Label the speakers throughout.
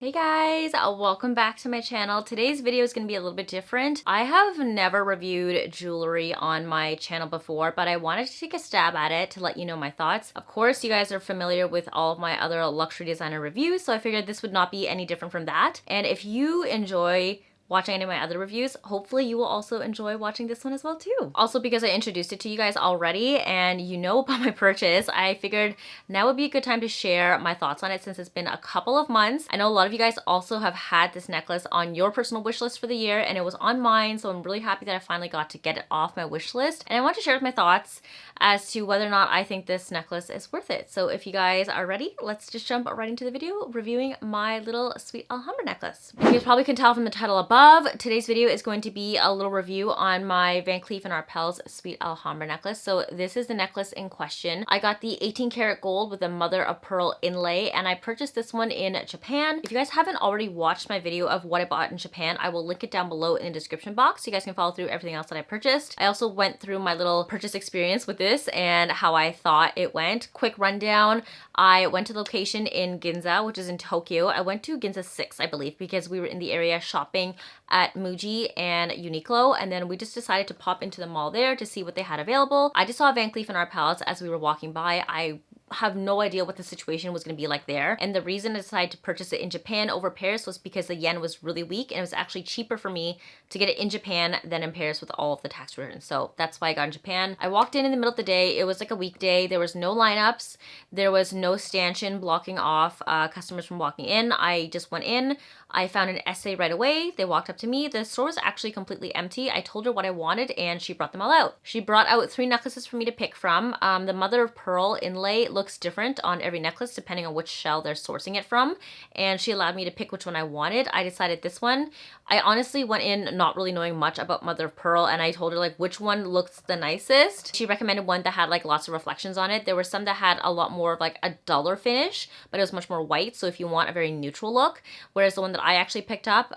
Speaker 1: Hey guys, welcome back to my channel. Today's video is going to be a little bit different. I have never reviewed jewelry on my channel before, but I wanted to take a stab at it to let you know my thoughts. Of course, you guys are familiar with all of my other luxury designer reviews, so I figured this would not be any different from that. And if you enjoy watching any of my other reviews, hopefully you will also enjoy watching this one as well too. Also, because I introduced it to you guys already and you know about my purchase, I figured now would be a good time to share my thoughts on it since it's been a couple of months. I know a lot of you guys also have had this necklace on your personal wish list for the year, and it was on mine, so I'm really happy that I finally got to get it off my wish list. And I want to share my thoughts as to whether or not I think this necklace is worth it. So if you guys are ready, let's just jump right into the video reviewing my little sweet Alhambra necklace. You guys probably can tell from the title above, today's video is going to be a little review on my Van Cleef & Arpels Sweet Alhambra necklace. So this is the necklace in question. I got the 18 karat gold with a mother of pearl inlay, and I purchased this one in Japan. If you guys haven't already watched my video of what I bought in Japan, I will link it down below in the description box so you guys can follow through everything else that I purchased. I also went through my little purchase experience with this and how I thought it went. Quick rundown. I went to the location in Ginza, which is in Tokyo. I went to Ginza 6, I believe, because we were in the area shopping at Muji and Uniqlo, and then we just decided to pop into the mall there to see what they had available. I just saw Van Cleef & Arpels as we were walking by. I have no idea what the situation was going to be like there, and the reason I decided to purchase it in Japan over Paris was because the yen was really weak and it was actually cheaper for me to get it in Japan than in Paris with all of the tax returns. So that's why I got in Japan. I walked in the middle of the day. It was like a weekday. There was no lineups. There was no stanchion blocking off customers from walking in. I just went in. I found an essay right away. They walked up to me. The store was actually completely empty. I told her what I wanted and she brought them all out. She brought out 3 necklaces for me to pick from. The mother of pearl inlay looks different on every necklace depending on which shell they're sourcing it from, and she allowed me to pick which one I wanted. I decided this one. I honestly went in not really knowing much about mother of pearl, and I told her like which one looks the nicest. She recommended one that had like lots of reflections on it. There were some that had a lot more of like a duller finish, but it was much more white, so if you want a very neutral look. Whereas the one that I actually picked up,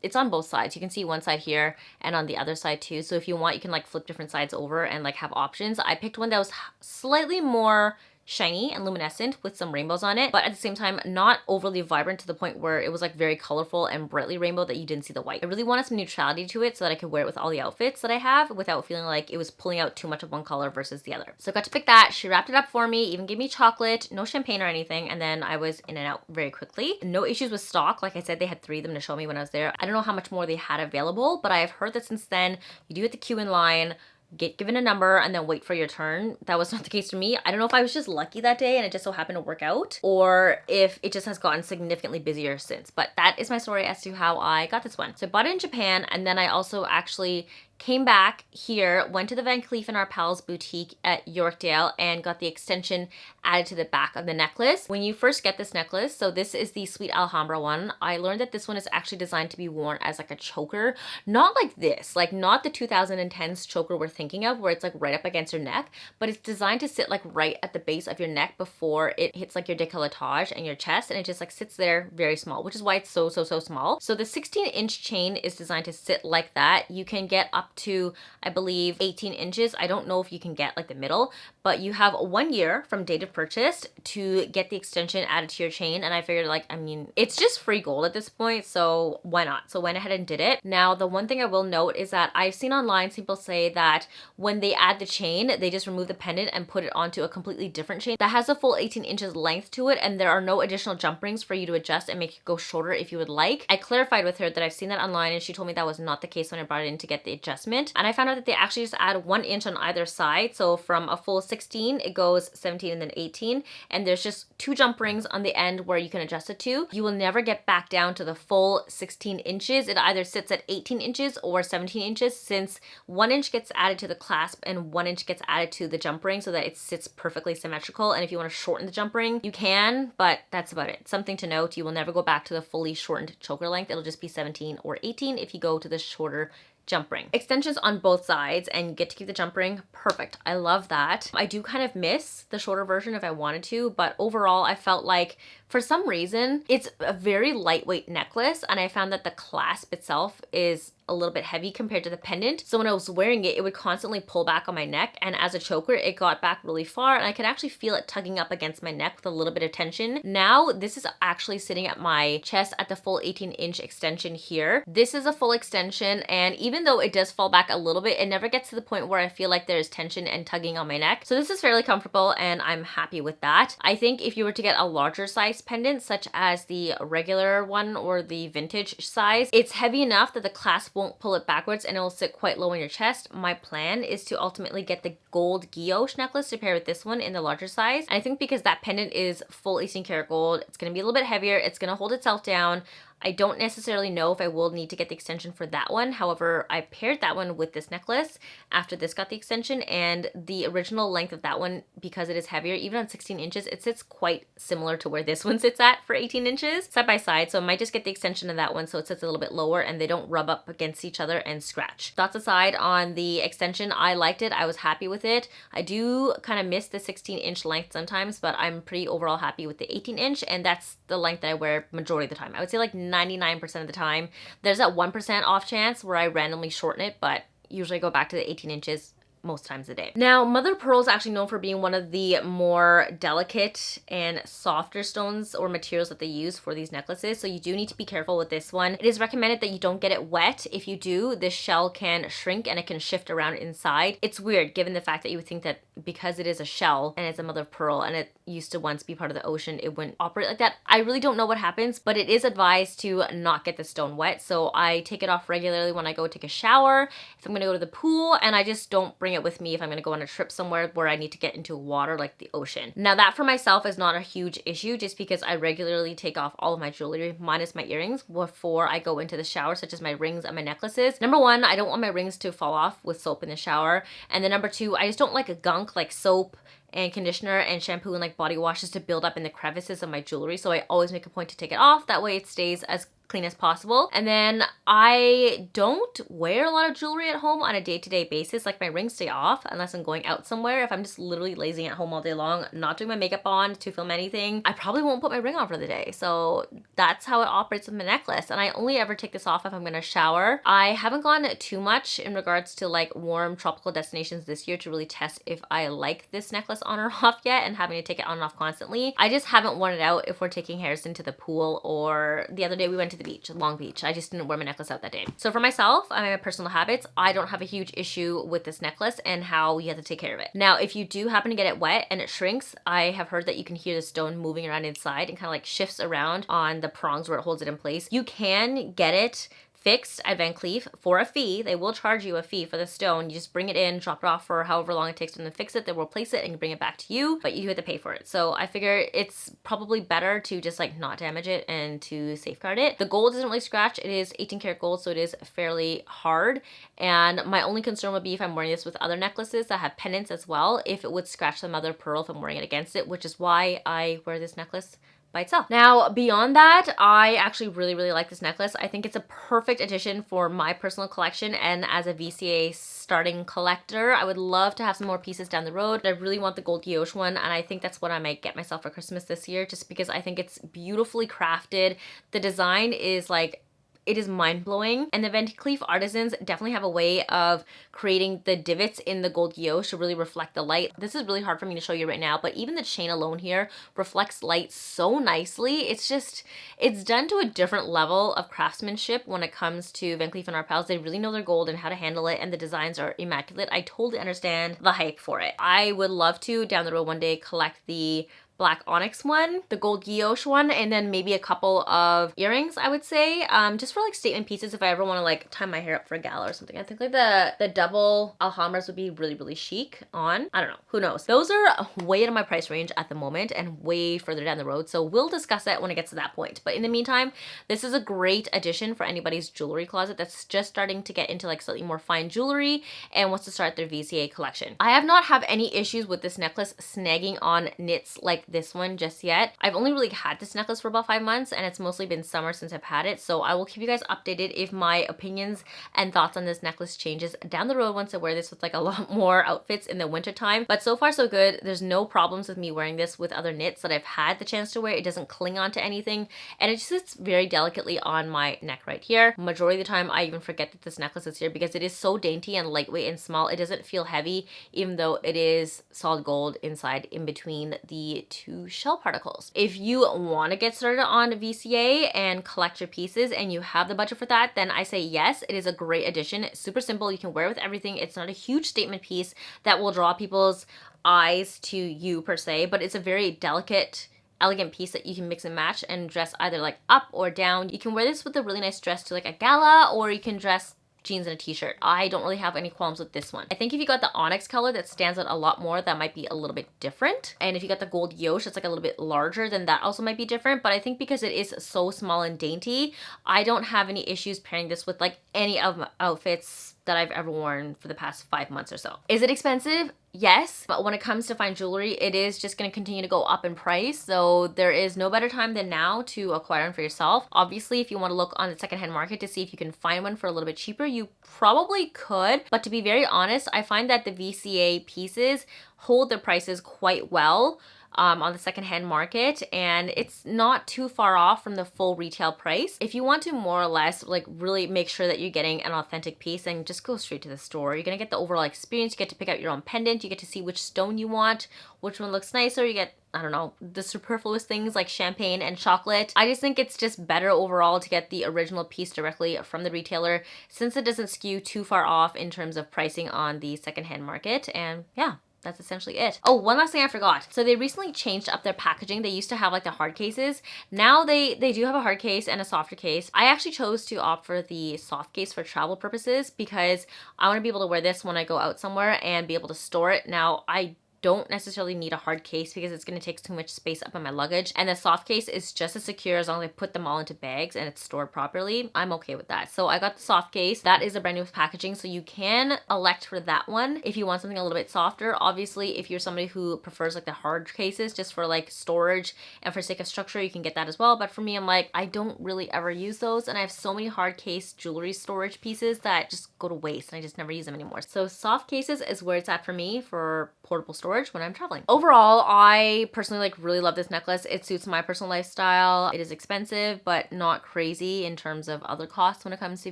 Speaker 1: it's on both sides. You can see one side here and on the other side too, so if you want you can like flip different sides over and like have options. I picked one that was slightly more shiny and luminescent with some rainbows on it, but at the same time not overly vibrant to the point where it was like very colorful and brightly rainbow that you didn't see the white. I really wanted some neutrality to it so that I could wear it with all the outfits that I have without feeling like it was pulling out too much of one color versus the other. So I got to pick that. She wrapped it up for me, even gave me chocolate, no champagne or anything, and then I was in and out very quickly. No issues with stock. Like I said, they had 3 of them to show me when I was there. I don't know how much more they had available, but I have heard that since then you do have to queue in line, get given a number, and then wait for your turn. That was not the case for me. I don't know if I was just lucky that day and it just so happened to work out, or if it just has gotten significantly busier since. But that is my story as to how I got this one. So I bought it in Japan, and then I also actually came back here, went to the Van Cleef & Arpels boutique at Yorkdale and got the extension added to the back of the necklace. When you first get this necklace, so this is the Sweet Alhambra one, I learned that this one is actually designed to be worn as like a choker. Not like this, like not the 2010s choker we're thinking of where it's like right up against your neck, but it's designed to sit like right at the base of your neck before it hits like your décolletage and your chest, and it just like sits there very small, which is why it's so small. So the 16-inch chain is designed to sit like that. You can get up to, I believe, 18 inches. I don't know if you can get like the middle, but you have 1 year from date of purchase to get the extension added to your chain. And I figured like, I mean, it's just free gold at this point, so why not? So went ahead and did it. Now, the one thing I will note is that I've seen online people say that when they add the chain, they just remove the pendant and put it onto a completely different chain that has a full 18 inches length to it, and there are no additional jump rings for you to adjust and make it go shorter if you would like. I clarified with her that I've seen that online, and she told me that was not the case when I brought it in to get the adjustment. And I found out that they actually just add 1 inch on either side. So from a full 16, it goes 17 and then 18. And there's just 2 jump rings on the end where you can adjust it to. You will never get back down to the full 16 inches. It either sits at 18 inches or 17 inches, since 1 inch gets added to the clasp and 1 inch gets added to the jump ring so that it sits perfectly symmetrical. And if you want to shorten the jump ring, you can, but that's about it. Something to note, you will never go back to the fully shortened choker length. It'll just be 17 or 18 if you go to the shorter jump ring. Extensions on both sides and you get to keep the jump ring. Perfect. I love that. I do kind of miss the shorter version if I wanted to, but overall I felt like For some reason, it's a very lightweight necklace, and I found that the clasp itself is a little bit heavy compared to the pendant. So when I was wearing it, it would constantly pull back on my neck, and as a choker, it got back really far, and I could actually feel it tugging up against my neck with a little bit of tension. Now, this is actually sitting at my chest at the full 18-inch extension here. This is a full extension, and even though it does fall back a little bit, it never gets to the point where I feel like there's tension and tugging on my neck. So this is fairly comfortable, and I'm happy with that. I think if you were to get a larger size pendant, such as the regular one or the vintage size, it's heavy enough that the clasp won't pull it backwards and it will sit quite low on your chest. My plan is to ultimately get the gold guilloche necklace to pair with this one in the larger size. And I think because that pendant is full 18 karat gold, it's going to be a little bit heavier, it's going to hold itself down. I don't necessarily know if I will need to get the extension for that one. However, I paired that one with this necklace after this got the extension, and the original length of that one, because it is heavier, even on 16 inches, it sits quite similar to where this one sits at for 18 inches, side by side. So I might just get the extension of that one so it sits a little bit lower and they don't rub up against each other and scratch. Thoughts aside on the extension, I liked it. I was happy with it. I do kind of miss the 16-inch length sometimes, but I'm pretty overall happy with the 18-inch, and that's the length that I wear majority of the time. I would say like 99% of the time. There's that 1% off chance where I randomly shorten it, but usually I go back to the 18 inches most times a day. Now, mother of pearl is actually known for being one of the more delicate and softer stones or materials that they use for these necklaces, so you do need to be careful with this one. It is recommended that you don't get it wet. If you do, this shell can shrink and it can shift around inside. It's weird given the fact that you would think that because it is a shell and it's a mother of pearl and it used to once be part of the ocean, it wouldn't operate like that. I really don't know what happens, but it is advised to not get the stone wet, so I take it off regularly when I go take a shower, if I'm gonna go to the pool, and I just don't bring it with me if I'm gonna go on a trip somewhere where I need to get into water like the ocean. Now that for myself is not a huge issue, just because I regularly take off all of my jewelry minus my earrings before I go into the shower, such as my rings and my necklaces. Number one, I don't want my rings to fall off with soap in the shower, and then number two, I just don't like a gunk like soap and conditioner and shampoo and like body washes to build up in the crevices of my jewelry, so I always make a point to take it off. That way it stays as clean as possible. And then I don't wear a lot of jewelry at home on a day-to-day basis. Like my rings stay off unless I'm going out somewhere. If I'm just literally lazing at home all day long, not doing my makeup on to film anything, I probably won't put my ring on for the day. So that's how it operates with my necklace. And I only ever take this off if I'm gonna shower. I haven't gone too much in regards to like warm tropical destinations this year to really test if I like this necklace on or off yet, and having to take it on and off constantly. I just haven't worn it out if we're taking Harrison to the pool, or the other day we went to the beach, Long Beach. I just didn't wear my necklace out that day. So for myself, I have personal habits. I don't have a huge issue with this necklace and how you have to take care of it. Now, if you do happen to get it wet and it shrinks, I have heard that you can hear the stone moving around inside and kind of like shifts around on the prongs where it holds it in place. You can get it fixed at Van Cleef for a fee. They will charge you a fee for the stone. You just bring it in, drop it off for however long it takes them to fix it. They will replace it and bring it back to you, but you do have to pay for it. So I figure it's probably better to just like not damage it and to safeguard it. The gold doesn't really scratch. It is 18 karat gold, so it is fairly hard. And my only concern would be if I'm wearing this with other necklaces that have pendants as well, if it would scratch the mother of pearl if I'm wearing it against it, which is why I wear this necklace by itself. Now, beyond that, I actually really like this necklace. I think it's a perfect addition for my personal collection, and as a VCA starting collector, I would love to have some more pieces down the road. I really want the gold guilloche one, and I think that's what I might get myself for Christmas this year, just because I think it's beautifully crafted. The design is like, it is mind-blowing, and the Van Cleef artisans definitely have a way of creating the divots in the gold guilloche to really reflect the light. This is really hard for me to show you right now, but even the chain alone here reflects light so nicely. It's just, it's done to a different level of craftsmanship when it comes to Van Cleef & Arpels. They really know their gold and how to handle it, and the designs are immaculate. I totally understand the hype for it. I would love to, down the road one day, collect the black onyx one, the gold guilloche one, and then maybe a couple of earrings, I would say, just for like statement pieces if I ever want to like tie my hair up for a gala or something. I think like the double Alhambras would be really chic on. I don't know, who knows. Those are way out of my price range at the moment and way further down the road, so we'll discuss that when it gets to that point. But in the meantime, this is a great addition for anybody's jewelry closet that's just starting to get into like slightly more fine jewelry and wants to start their VCA collection. I have not had any issues with this necklace snagging on knits like this one just yet. I've only really had this necklace for about 5 months, and it's mostly been summer since I've had it, so I will keep you guys updated if my opinions and thoughts on this necklace changes down the road once I wear this with like a lot more outfits in the winter time. But so far so good. There's no problems with me wearing this with other knits that I've had the chance to wear. It doesn't cling onto anything, and it just sits very delicately on my neck right here. Majority of the time I even forget that this necklace is here because it is so dainty and lightweight and small. It doesn't feel heavy even though it is solid gold inside in between the two shell particles. If you want to get started on VCA and collect your pieces and you have the budget for that, then I say yes, it is a great addition. It's super simple. You can wear it with everything. It's not a huge statement piece that will draw people's eyes to you per se, but it's a very delicate, elegant piece that you can mix and match and dress either like up or down. You can wear this with a really nice dress to like a gala, or you can dress jeans and a t-shirt. I don't really have any qualms with this one. I think if you got the onyx color that stands out a lot more, that might be a little bit different. And if you got the gold guilloche, it's like a little bit larger, then that also might be different. But I think because it is so small and dainty, I don't have any issues pairing this with like any of my outfits that I've ever worn for the past 5 months or so. Is it expensive? Yes, but when it comes to fine jewelry, it is just going to continue to go up in price. So there is no better time than now to acquire one for yourself. Obviously, if you want to look on the secondhand market to see if you can find one for a little bit cheaper, you probably could. But to be very honest, I find that the VCA pieces hold their prices quite well on the secondhand market, and it's not too far off from the full retail price. If you want to more or less like really make sure that you're getting an authentic piece, then just go straight to the store. You're gonna get the overall experience. You get to pick out your own pendant. You get to see which stone you want, which one looks nicer. You get, I don't know, the superfluous things like champagne and chocolate. I just think it's just better overall to get the original piece directly from the retailer, since it doesn't skew too far off in terms of pricing on the secondhand market. And yeah, that's essentially it. Oh, one last thing I forgot. So they recently changed up their packaging. They used to have like the hard cases. Now they do have a hard case and a softer case. I actually chose to opt for the soft case for travel purposes because I want to be able to wear this when I go out somewhere and be able to store it. Now, I don't necessarily need a hard case because it's going to take too much space up in my luggage, and the soft case is just as secure as long as I put them all into bags and it's stored properly. I'm okay with that. So I got the soft case. That is a brand new packaging, so you can elect for that one if you want something a little bit softer. Obviously, if you're somebody who prefers like the hard cases just for like storage and for sake of structure, you can get that as well. But for me, I'm like, I don't really ever use those, and I have so many hard case jewelry storage pieces that just go to waste and I just never use them anymore. So soft cases is where it's at for me for portable storage when I'm traveling. Overall, I personally like really love this necklace. It suits my personal lifestyle. It is expensive, but not crazy in terms of other costs when it comes to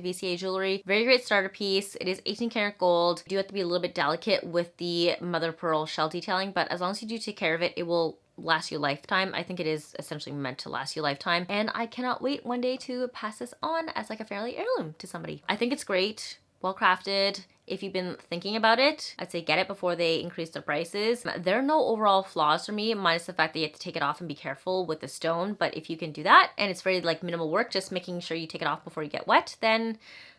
Speaker 1: VCA jewelry. Very great starter piece. It is 18 karat gold. You do have to be a little bit delicate with the mother of pearl shell detailing, but as long as you do take care of it, it will last you a lifetime. I think it is essentially meant to last you a lifetime, and I cannot wait one day to pass this on as like a family heirloom to somebody. I think it's great, well crafted. If you've been thinking about it, I'd say get it before they increase the prices. There are no overall flaws for me, minus the fact that you have to take it off and be careful with the stone. But if you can do that, and it's very like minimal work, just making sure you take it off before you get wet, then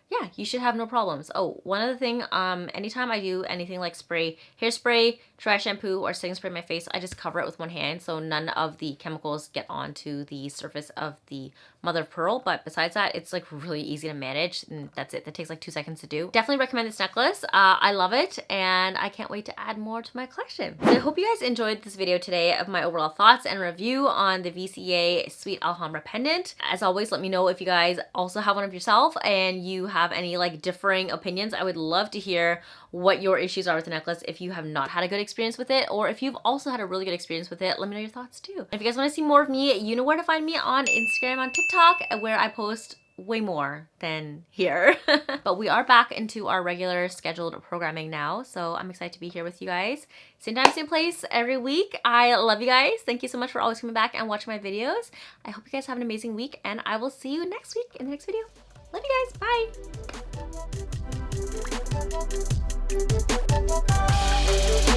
Speaker 1: yeah, you should have no problems. Oh, one other thing, anytime I do anything like spray, hairspray, dry shampoo, or setting spray my face, I just cover it with one hand so none of the chemicals get onto the surface of the mother of pearl. But besides that, it's like really easy to manage, and that's it. That takes like 2 seconds to do. Definitely recommend this necklace. I love it, and I can't wait to add more to my collection. So I hope you guys enjoyed this video today of my overall thoughts and review on the VCA Sweet Alhambra Pendant. As always, let me know if you guys also have one of yourself and you have any like differing opinions. I would love to hear what your issues are with the necklace if you have not had a good experience with it, or if you've also had a really good experience with it, let me know your thoughts too. If you guys want to see more of me, you know where to find me on Instagram, on TikTok, where I post way more than here. But we are back into our regular scheduled programming now, so I'm excited to be here with you guys. Same time, same place every week. I love you guys. Thank you so much for always coming back and watching my videos. I hope you guys have an amazing week, and I will see you next week in the next video. Love you guys. Bye.